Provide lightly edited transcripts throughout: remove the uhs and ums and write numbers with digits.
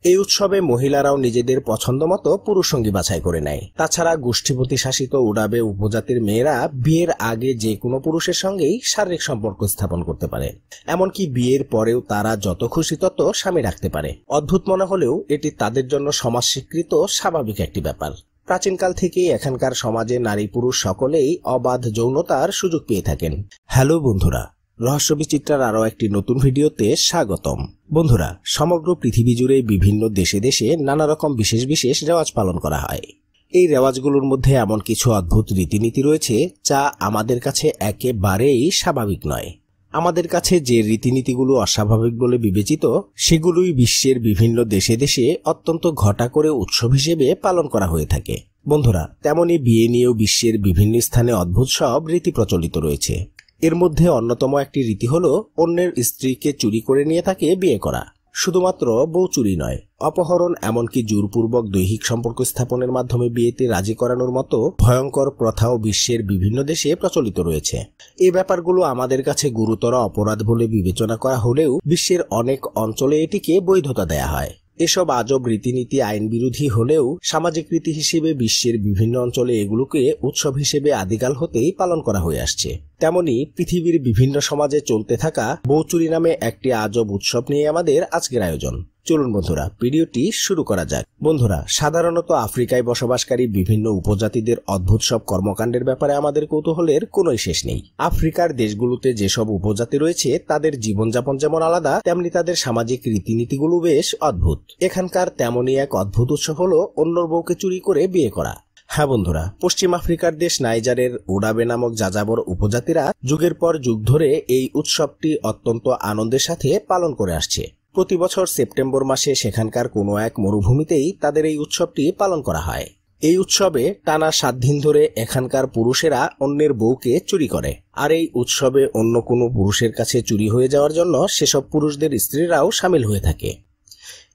এই উৎসবে মহিলারাও নিজেদের পছন্দমতো পুরুষ সঙ্গী বাছাই করে নেয়। তাছাড়া গোষ্ঠীপতি শাসিত উডাবে উপজাতির মেয়েরা বিয়ের আগে যে কোনো পুরুষের সঙ্গেই শারীরিক সম্পর্ক স্থাপন করতে পারে। এমনকি বিয়ের পরেও তারা যত খুশি তত স্বামী রাখতে পারে। অদ্ভুত মনে হলেও এটি তাদের জন্য সমাজ স্বীকৃত স্বাভাবিক একটি ব্যাপার। প্রাচীনকাল থেকেই এখানকার সমাজে নারী পুরুষ সকলেই অবাধ যৌনতার সুযোগ পেয়ে থাকেন। হ্যালো বন্ধুরা, রহস্য বিচিত্রার আরও একটি নতুন ভিডিওতে স্বাগতম। বন্ধুরা, সমগ্র পৃথিবী জুড়ে বিভিন্ন দেশে দেশে নানা রকম বিশেষ বিশেষ রেওয়াজ পালন করা হয়। এই রেওয়াজগুলোর মধ্যে এমন কিছু অদ্ভুত রীতিনীতি রয়েছে যা আমাদের কাছে একেবারেই স্বাভাবিক নয়। আমাদের কাছে যে রীতিনীতিগুলো অস্বাভাবিক বলে বিবেচিত, সেগুলোই বিশ্বের বিভিন্ন দেশে দেশে অত্যন্ত ঘটা করে উৎসব হিসেবে পালন করা হয়ে থাকে। বন্ধুরা, তেমনি বিয়ে নিয়েও বিশ্বের বিভিন্ন স্থানে অদ্ভুত সব রীতি প্রচলিত রয়েছে। এর মধ্যে অন্যতম একটি রীতি হলো অন্যের স্ত্রীকে চুরি করে নিয়ে তাকে বিয়ে করা। শুধুমাত্র বউ চুরি নয়, অপহরণ এমনকি জোরপূর্বক দৈহিক সম্পর্ক স্থাপনের মাধ্যমে বিয়েতে রাজি করানোর মতো ভয়ঙ্কর প্রথাও বিশ্বের বিভিন্ন দেশে প্রচলিত রয়েছে। এই ব্যাপারগুলো আমাদের কাছে গুরুতর অপরাধ বলে বিবেচনা করা হলেও বিশ্বের অনেক অঞ্চলে এটিকে বৈধতা দেয়া হয়। এসব আজব রীতিনীতি আইন বিরোধী হলেও সামাজিক রীতি হিসেবে বিশ্বের বিভিন্ন অঞ্চলে এগুলোকে উৎসব হিসেবে আদিকাল হতেই পালন করা হয়ে আসছে। তেমনি পৃথিবীর বিভিন্ন সমাজে চলতে থাকা বউ চুরি নামে একটি আজব উৎসব নিয়ে আমাদের আজকের আয়োজন। চলুন বন্ধুরা, ভিডিওটি শুরু করা যাক। বন্ধুরা, সাধারণত আফ্রিকায় বসবাসকারী বিভিন্ন উপজাতিদের অদ্ভুত সব কর্মকাণ্ডের ব্যাপারে আমাদের কৌতূহলের কোনোই শেষ নেই। আফ্রিকার দেশগুলোতে যেসব উপজাতি রয়েছে তাদের জীবনযাপন যেমন আলাদা, তেমনি তাদের সামাজিক রীতিনীতিগুলো বেশ অদ্ভুত। এখানকার তেমনই এক অদ্ভুত উৎসব হলো অন্যর বউকে চুরি করে বিয়ে করা। হ্যাঁ বন্ধুরা, পশ্চিম আফ্রিকার দেশ নাইজারের উডাবে নামক যাযাবর উপজাতিরা যুগের পর যুগ ধরে এই উৎসবটি অত্যন্ত আনন্দের সাথে পালন করে আসছে। প্রতি বছর সেপ্টেম্বর মাসে সেখানকার কোনো এক মরুভূমিতেই তাদের এই উৎসবটি পালন করা হয়। এই উৎসবে টানা 7 দিন ধরে এখানকার পুরুষেরা অন্যের বউকে চুরি করে। আর এই উৎসবে অন্য কোনো পুরুষের কাছে চুরি হয়ে যাওয়ার জন্য সেসব পুরুষদের স্ত্রীরাও সামিল হয়ে থাকে।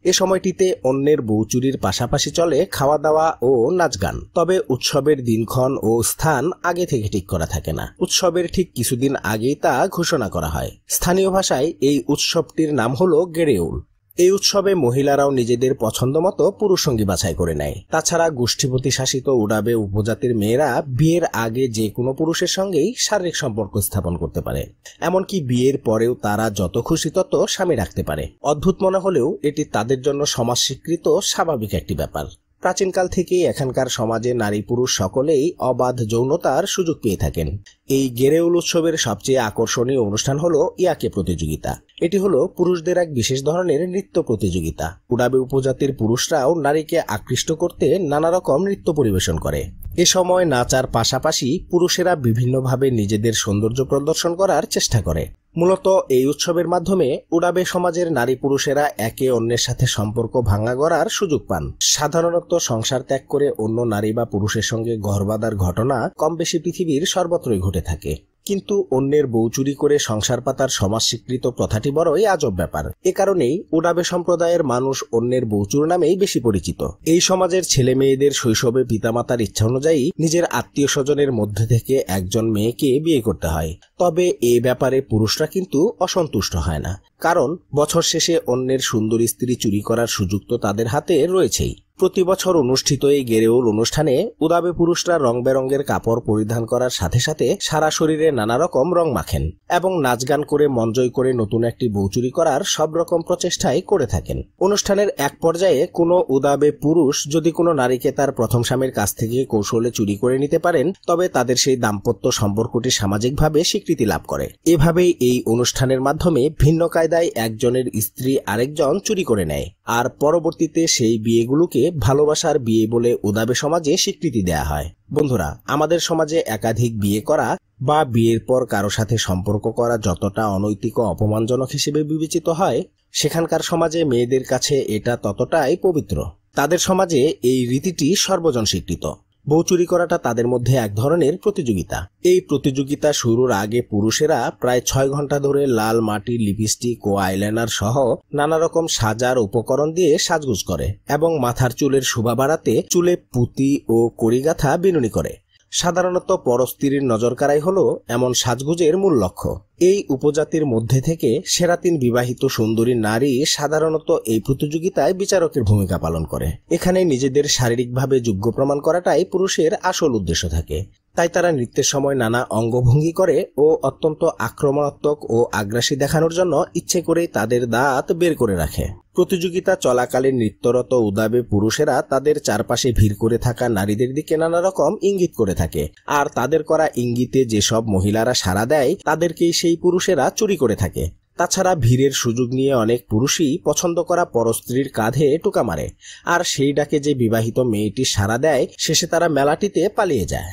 এ সময়টিতে অন্যের বউ চুরির পাশাপাশি চলে খাওয়া দাওয়া ও নাচ গান। তবে উৎসবের দিনক্ষণ ও স্থান আগে থেকে ঠিক করা থাকে না। উৎসবের ঠিক কিছুদিন আগেই তা ঘোষণা করা হয়। স্থানীয় ভাষায় এই উৎসবটির নাম হলো গেরেউল। এই উৎসবে মহিলারাও নিজেদের পছন্দমতো পুরুষ সঙ্গী বাছাই করে নেয়। তাছাড়া গোষ্ঠীপতি শাসিত উডাবে উপজাতির মেয়েরা বিয়ের আগে যে কোনো পুরুষের সঙ্গেই শারীরিক সম্পর্ক স্থাপন করতে পারে। এমনকি বিয়ের পরেও তারা যত খুশি তত স্বামী রাখতে পারে। অদ্ভুত মনে হলেও এটি তাদের জন্য সমাজ স্বীকৃত স্বাভাবিক একটি ব্যাপার। প্রাচীনকাল থেকেই এখানকার সমাজে নারী পুরুষ সকলেই অবাধ যৌনতার সুযোগ পেয়ে থাকেন। এই গেরেউল উৎসবের সবচেয়ে আকর্ষণীয় অনুষ্ঠান হলো ইয়াকে প্রতিযোগিতা। এটি হলো পুরুষদের এক বিশেষ ধরনের নৃত্য প্রতিযোগিতা। উডাবে উপজাতির পুরুষরাও নারীকে আকৃষ্ট করতে নানা রকম নৃত্য পরিবেশন করে। এ সময় নাচার পাশাপাশি পুরুষেরা বিভিন্নভাবে নিজেদের সৌন্দর্য প্রদর্শন করার চেষ্টা করে। মূলত এই উৎসবের মাধ্যমে উডাবে সমাজের নারী পুরুষেরা একে অন্যের সাথে সম্পর্ক ভাঙা গড়ার সুযোগ পান। সাধারণত সংসার ত্যাগ করে অন্য নারী বা পুরুষের সঙ্গে ঘর বাঁধার ঘটনা কম বেশি পৃথিবীর সর্বত্রই ঘটে থাকে। কিন্তু অন্যের বউ চুরি করে সংসার পাতার সমাজ স্বীকৃত প্রথাটি বড়ই আজব ব্যাপার। এ কারণেই উডাবে সম্প্রদায়ের মানুষ অন্যের বউচুর নামেই বেশি পরিচিত। এই সমাজের ছেলে মেয়েদের শৈশবে পিতামাতার ইচ্ছা অনুযায়ী নিজের আত্মীয় স্বজনের মধ্যে থেকে একজন মেয়েকে বিয়ে করতে হয়। তবে এই ব্যাপারে পুরুষরা কিন্তু অসন্তুষ্ট হয় না, কারণ বছর শেষে অন্যের সুন্দরী স্ত্রী চুরি করার সুযোগ তো তাদের হাতে রয়েছেই। প্রতি বছর অনুষ্ঠিত এই গেরেউল অনুষ্ঠানে উডাবে পুরুষরা রং বেরঙের কাপড় পরিধান করার সাথে সাথে সারা শরীরে নানা রকম রং মাখেন এবং নাচ গান করে মন জয় করে নতুন একটি বউ চুরি করার সব রকম প্রচেষ্টাই করে থাকেন। অনুষ্ঠানের এক পর্যায়ে কোনো উডাবে পুরুষ যদি কোনো নারীকে তার প্রথম স্বামীর কাছ থেকে কৌশলে চুরি করে নিতে পারেন, তবে তাদের সেই দাম্পত্য সম্পর্কটি সামাজিকভাবে স্বীকৃতি লাভ করে। এভাবেই এই অনুষ্ঠানের মাধ্যমে ভিন্ন কায়দায় একজনের স্ত্রী আরেকজন চুরি করে নেয়, আর পরবর্তীতে সেই বিয়েগুলোকে ভালোবাসার বিয়ে বলে উডাবে সমাজে স্বীকৃতি দেয়া হয়। বন্ধুরা, আমাদের সমাজে একাধিক বিয়ে করা বা বিয়ের পর কারো সাথে সম্পর্ক করা যতটা অনৈতিক ও অপমানজনক হিসেবে বিবেচিত হয়, সেখানকার সমাজে মেয়েদের কাছে এটা ততটাই পবিত্র। তাদের সমাজে এই রীতিটি সর্বজন স্বীকৃত। বউ চুরি করাটা তাদের মধ্যে এক ধরনের প্রতিযোগিতা। এই প্রতিযোগিতা শুরুর আগে পুরুষেরা প্রায় 6 ঘন্টা ধরে লাল মাটি, লিপস্টিক ও আইলাইনার সহ নানা রকম সাজার উপকরণ দিয়ে সাজগোজ করে এবং মাথার চুলের শোভা বাড়াতে চুলে পুঁতি ও কড়িগাথা বিনুনি করে। সাধারণত পরস্ত্রীর নজরকাড়াই হলো এমন সাজগোজের মূল লক্ষ্য। এই উপজাতির মধ্যে থেকে সেরা 3 বিবাহিত সুন্দরী নারী সাধারণত এই প্রতিযোগিতায় বিচারকের ভূমিকা পালন করে। এখানে নিজেদের শারীরিকভাবে যোগ্য প্রমাণ করাটাই পুরুষের আসল উদ্দেশ্য থাকে। তাই তারা নৃত্যের সময় নানা অঙ্গভঙ্গি করে ও অত্যন্ত আক্রমণাত্মক ও আগ্রাসী দেখানোর জন্য ইচ্ছে করেই তাদের দাঁত বের করে রাখে। প্রতিযোগিতা চলাকালীন নৃত্যরত উদাবে পুরুষেরা তাদের চারপাশে ভিড় করে থাকা নারীদের দিকে নানা রকম ইঙ্গিত করে থাকে, আর তাদের করা ইঙ্গিতে যেসব মহিলারা সাড়া দেয় তাদেরকেই সেই পুরুষেরা চুরি করে থাকে। তাছাড়া ভিড়ের সুযোগ নিয়ে অনেক পুরুষই পছন্দ করা পরস্ত্রীর কাঁধে টোকা মারে, আর সেই ডাকে যে বিবাহিত মেয়েটি সাড়া দেয় শেষে তারা মেলাটিতে পালিয়ে যায়।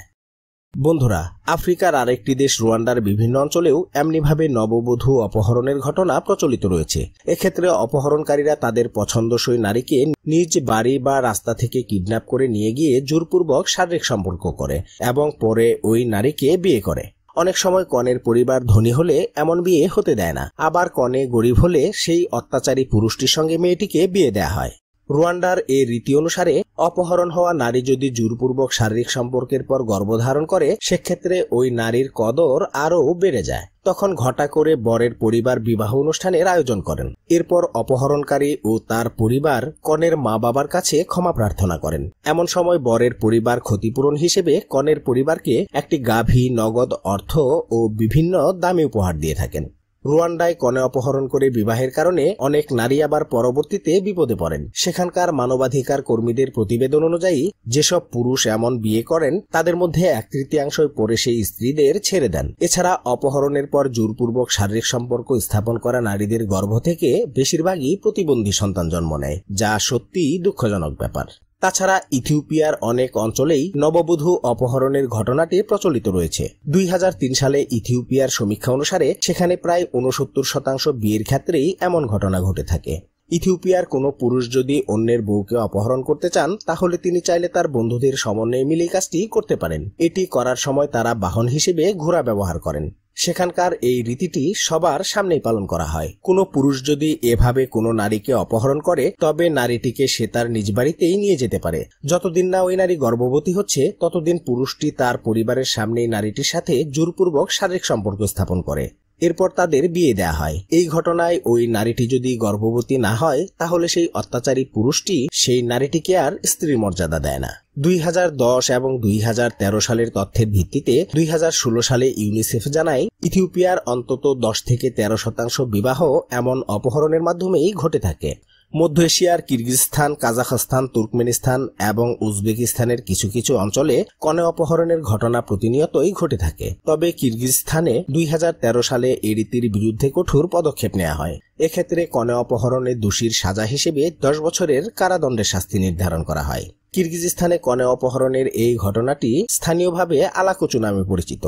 বন্ধুরা, আফ্রিকার আরেকটি দেশ রুয়ান্ডার বিভিন্ন অঞ্চলেও এমনিভাবে নববধূ অপহরণের ঘটনা প্রচলিত রয়েছে। এক্ষেত্রে অপহরণকারীরা তাদের পছন্দসই নারীকে নিজ বাড়ি বা রাস্তা থেকে কিডন্যাপ করে নিয়ে গিয়ে জোরপূর্বক শারীরিক সম্পর্ক করে এবং পরে ওই নারীকে বিয়ে করে। অনেক সময় কনের পরিবার ধনী হলে এমন বিয়ে হতে দেয় না, আবার কনে গরিব হলে সেই অত্যাচারী পুরুষটির সঙ্গে মেয়েটিকে বিয়ে দেয়া হয়। রুয়ান্ডার এই রীতি অনুসারে অপহরণ হওয়া নারী যদি জোরপূর্বক শারীরিক সম্পর্কের পর গর্ভধারণ করে সেক্ষেত্রে ওই নারীর কদর আরও বেড়ে যায়। তখন ঘটা করে বরের পরিবার বিবাহ অনুষ্ঠানের আয়োজন করেন। এরপর অপহরণকারী ও তার পরিবার কনের মা বাবার কাছে ক্ষমা প্রার্থনা করেন। এমন সময় বরের পরিবার ক্ষতিপূরণ হিসেবে কনের পরিবারকে একটি গাভী, নগদ অর্থ ও বিভিন্ন দামি উপহার দিয়ে থাকেন। রুয়ান্ডায় কনে অপহরণ করে বিবাহের কারণে অনেক নারী আবার পরবর্তীতে বিপদে পড়েন। সেখানকার মানবাধিকার কর্মীদের প্রতিবেদন অনুযায়ী যেসব পুরুষ এমন বিয়ে করেন তাদের মধ্যে 1/3 পরে সেই স্ত্রীদের ছেড়ে দেন। এছাড়া অপহরণের পর জোরপূর্বক শারীরিক সম্পর্ক স্থাপন করা নারীদের গর্ভ থেকে বেশিরভাগই প্রতিবন্ধী সন্তান জন্ম নেয়, যা সত্যিই দুঃখজনক ব্যাপার। তাছাড়া ইথিওপিয়ার অনেক অঞ্চলেই নববধূ অপহরণের ঘটনাটি প্রচলিত রয়েছে। 2003 সালে ইথিওপিয়ার সমীক্ষা অনুসারে সেখানে প্রায় 69% বিয়ের ক্ষেত্রেই এমন ঘটনা ঘটে থাকে। ইথিওপিয়ার কোনো পুরুষ যদি অন্যের বউকে অপহরণ করতে চান তাহলে তিনি চাইলে তার বন্ধুদের সমন্বয়ে মিলে কাজটি করতে পারেন। এটি করার সময় তারা বাহন হিসেবে ঘোড়া ব্যবহার করেন। সেখানকার এই রীতিটি সবার সামনেই পালন করা হয়। কোনো পুরুষ যদি এভাবে কোনো নারীকে অপহরণ করে তবে নারীটিকে সে তার নিজ বাড়িতেই নিয়ে যেতে পারে। যতদিন না ওই নারী গর্ভবতী হচ্ছে ততদিন পুরুষটি তার পরিবারের সামনেই নারীটির সাথে জোরপূর্বক শারীরিক সম্পর্ক স্থাপন করে। এরপর তাদের বিয়ে দেয়া হয়। এই ঘটনায় ওই নারীটি যদি গর্ভবতী না হয় তাহলে সেই অত্যাচারী পুরুষটি সেই নারীটিকে আর স্ত্রীর মর্যাদা দেয় না। 2010 এবং 2013 সালের তথ্যের ভিত্তিতে 2016 সালে ইউনিসেফ জানায় ইথিওপিয়ার অন্তত 10 থেকে 13% বিবাহ এমন অপহরণের মাধ্যমেই ঘটে থাকে। মধ্য এশিয়ার কিরগিজস্তান, কাজাখস্তান, তুর্কমেনিস্তান এবং উজবেকিস্তানের কিছু কিছু অঞ্চলে কনে অপহরণের ঘটনা প্রতিনিয়তই ঘটে থাকে। তবে কিরগিজস্তানে 2013 সালে এই রীতির বিরুদ্ধে কঠোর পদক্ষেপ নেওয়া হয়। এক্ষেত্রে কনে অপহরণের দোষীর সাজা হিসেবে 10 বছরের কারাদণ্ডের শাস্তি নির্ধারণ করা হয়। কিরগিজস্তানে কনে অপহরণের এই ঘটনাটি স্থানীয়ভাবে আলাকুচু নামে পরিচিত।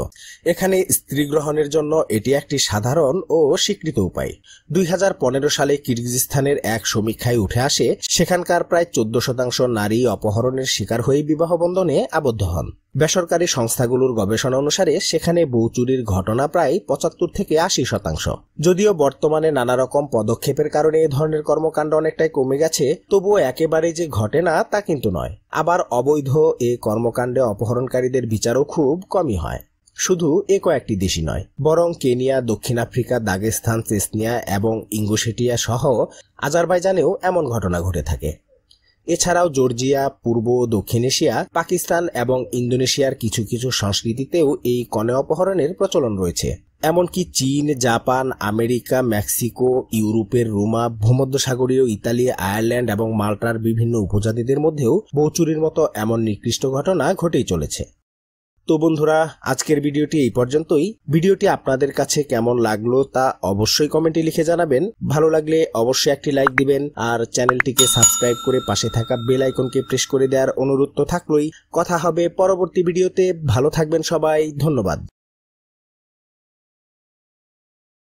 এখানে স্ত্রী গ্রহণের জন্য এটি একটি সাধারণ ও স্বীকৃত উপায়। 2015 সালে কিরগিজস্তানের এক সমীক্ষায় উঠে আসে সেখানকার প্রায় 14% নারী অপহরণের শিকার হয়ে বিবাহ বন্ধনে আবদ্ধ হন। বেসরকারি সংস্থাগুলোর গবেষণা অনুসারে সেখানে বউ চুরির ঘটনা প্রায় 75 থেকে 80%। যদিও বর্তমানে নানা রকম পদক্ষেপের কারণে এ ধরনের কর্মকাণ্ড অনেকটাই কমে গেছে, তবুও একেবারে যে ঘটে না তা কিন্তু নয়। আবার অবৈধ এ কর্মকাণ্ডে অপহরণকারীদের বিচারও খুব কমই হয়। শুধু এ কয়েকটি দেশই নয়, বরং কেনিয়া, দক্ষিণ আফ্রিকা, দাগেস্তান, চেচনিয়া এবং ইঙ্গুশেটিয়া সহ আজারবাইজানেও এমন ঘটনা ঘটে থাকে। এছাড়াও জর্জিয়া, পূর্ব ও দক্ষিণ এশিয়া, পাকিস্তান এবং ইন্দোনেশিয়ার কিছু কিছু সংস্কৃতিতেও এই কনে অপহরণের প্রচলন রয়েছে। এমনকি চীন, জাপান, আমেরিকা, মেক্সিকো, ইউরোপের রোমা, ভূমধ্যসাগরীয় ইতালি, আয়ারল্যান্ড এবং মাল্টার বিভিন্ন উপজাতিদের মধ্যেও বউ চুরির মতো এমন নিকৃষ্ট ঘটনা ঘটেই চলেছে। তো বন্ধুরা, আজকের ভিডিওটি এই পর্যন্তই। ভিডিওটি আপনাদের কাছে কেমন লাগলো তা অবশ্যই কমেন্টে লিখে জানাবেন। ভালো লাগলে অবশ্যই একটি লাইক দিবেন আর চ্যানেলটিকে সাবস্ক্রাইব করে পাশে থাকা বেল আইকনকে প্রেস করে দেওয়ার অনুরোধ তো থাকলোই। কথা হবে পরবর্তী ভিডিওতে। ভালো থাকবেন সবাই, ধন্যবাদ।